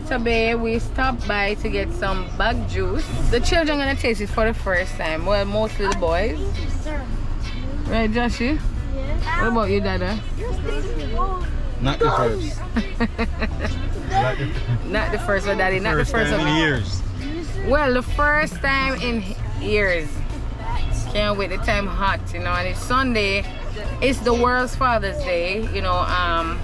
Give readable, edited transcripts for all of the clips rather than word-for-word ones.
Water Bay, we stopped by to get some bug juice. The children are gonna taste it for the first time. Well, mostly the boys. Right, Joshie? Yeah. What about you, Dada? Not the first. Not the first one, Daddy. Not the first time one. in years. Well, the first time in years. Can't wait. The time hot, you know. And it's Sunday. It's the world's Father's Day, you know.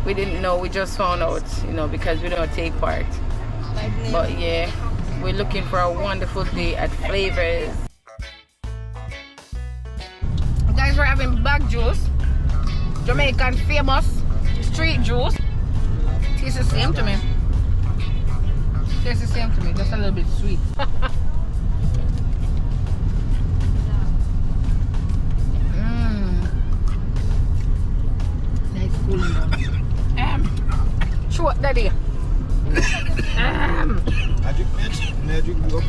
We didn't know. We just found out, you know, because we don't take part. But yeah, we're looking for a wonderful day at FLAVOUR'S. Guys, we're having bag juice, Jamaican famous street juice. Tastes the same to me. Tastes the same to me, just a little bit sweet. Nice cooling down. Short, Daddy. Magic go.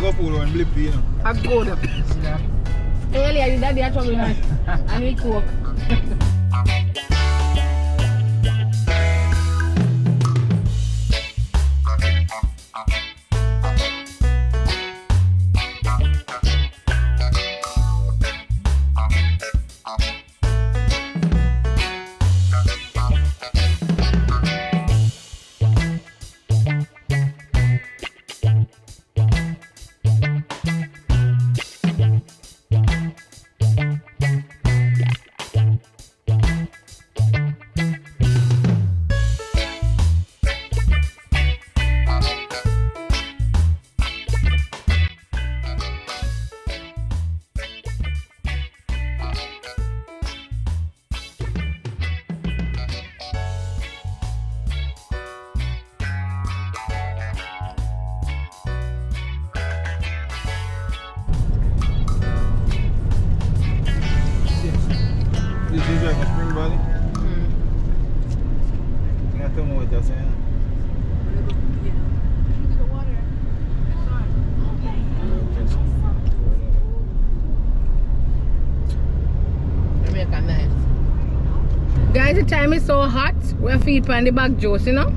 Go pull on blip, you know. I go there. Earlier, your daddy had trouble, man. I need coke. This is like a spring valley. You have to know what that's saying. Jamaica nice. Guys, the time is so hot. We're feeding on the bag juice, you know.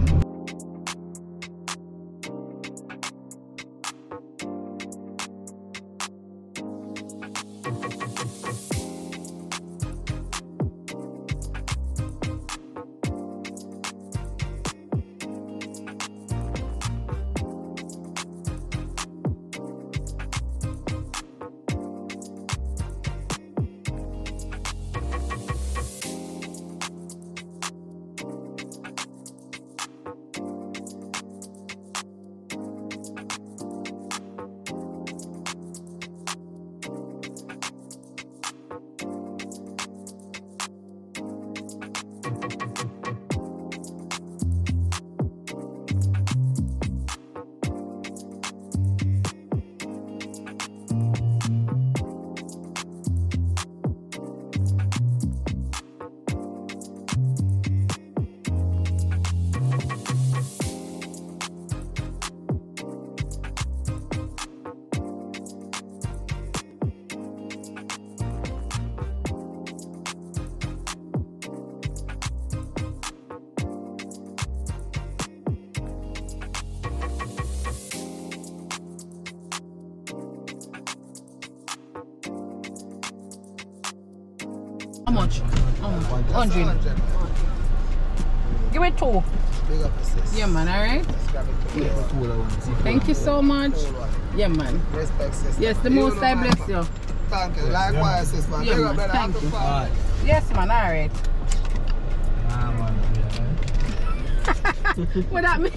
How much? 100. Give me 2. Yeah, man, alright? Thank you so much. Yeah, man. Yes, the most I bless you. Thank you. Likewise, sis, man. Yeah, man. Thank you. Yes, man, alright. What that mean?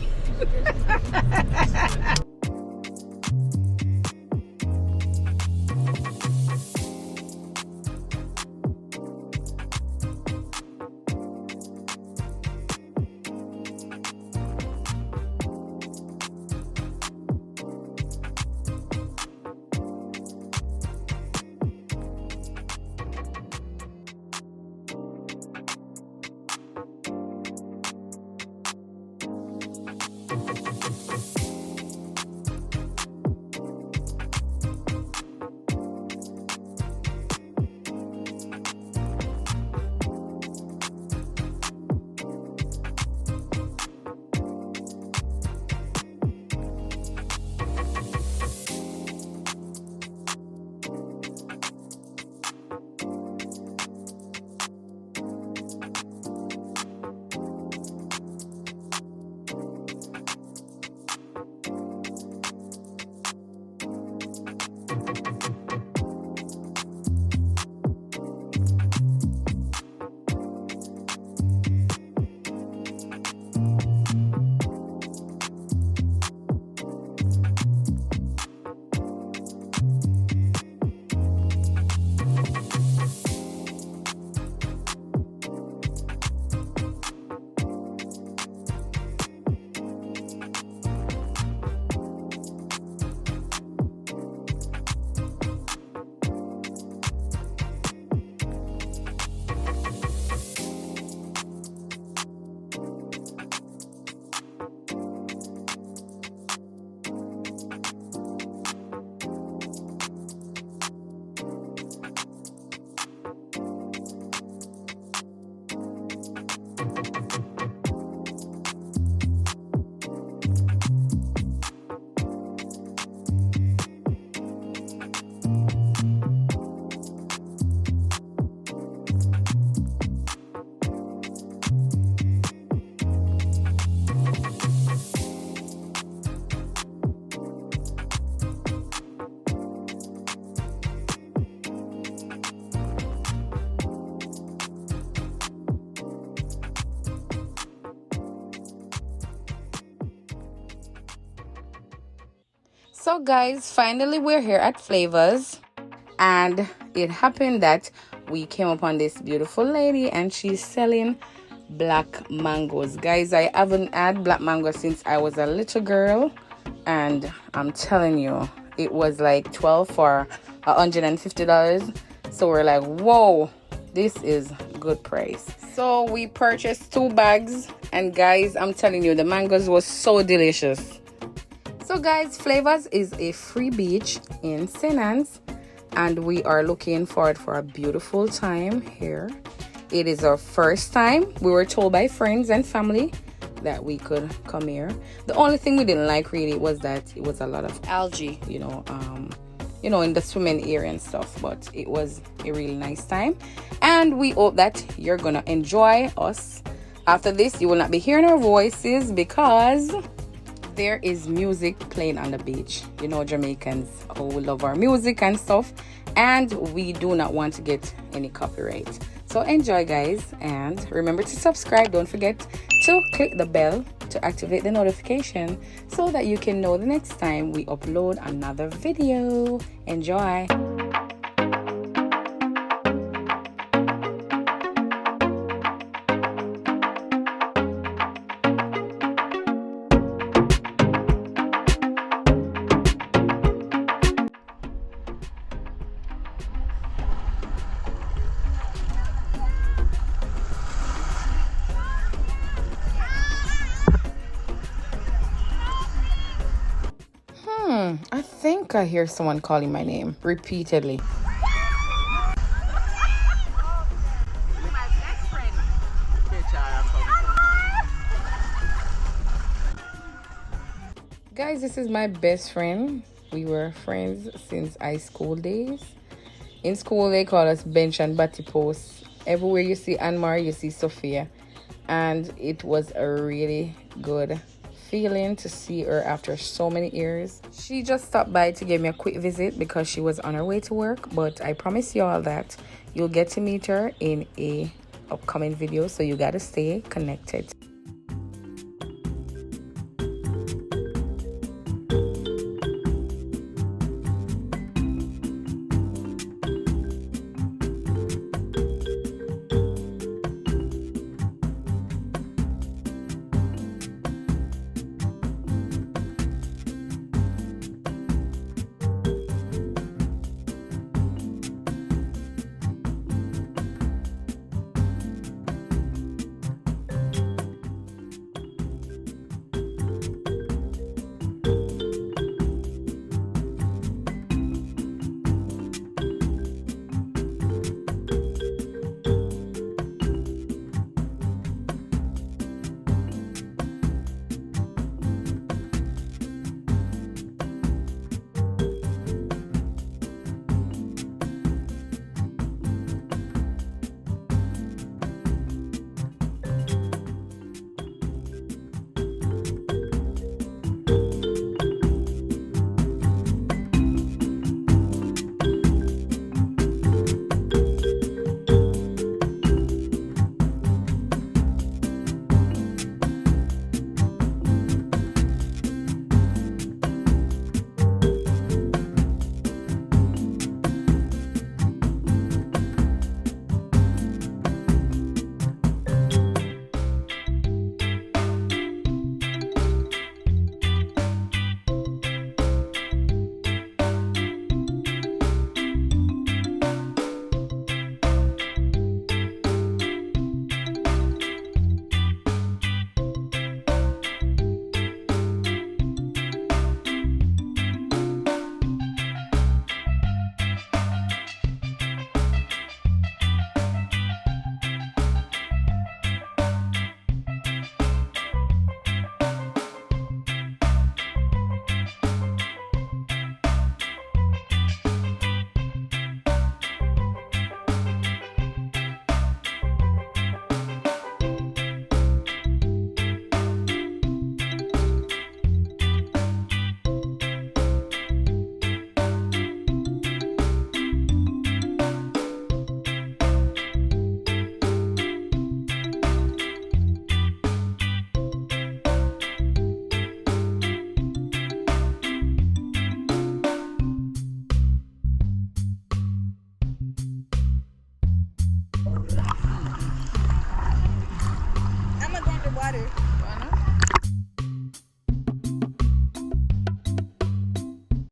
So guys, finally we're here at FLAVOUR'S, and it happened that we came upon this beautiful lady and she's selling black mangoes. Guys, I haven't had black mangoes since I was a little girl, and I'm telling you, it was like 12 for $150. So we're like, whoa, this is good price. So we purchased 2 bags, and guys, I'm telling you, the mangoes was so delicious. So guys, FLAVOUR'S is a free beach in St. Anne's, and we are looking forward for a beautiful time here. It is our first time. We were told by friends and family that we could come here. The only thing we didn't like really was that it was a lot of algae, you know, in the swimming area and stuff. But it was a really nice time, and we hope that you're gonna enjoy us. After this, you will not be hearing our voices because there is music playing on the beach. You know, Jamaicans, oh, we love our music and stuff, and we do not want to get any copyright. So enjoy, guys, and remember to subscribe. Don't forget to click the bell to activate the notification so that you can know the next time we upload another video. Enjoy. I think I hear someone calling my name repeatedly. Guys, this is my best friend. We were friends since high school days. In school, they call us bench and batty posts. Everywhere you see Anne-Marie, you see Sophia. And it was a really good feeling to see her after so many years. She just stopped by to give me a quick visit because she was on her way to work, but I promise you all that you'll get to meet her in a upcoming video, so you gotta stay connected. water.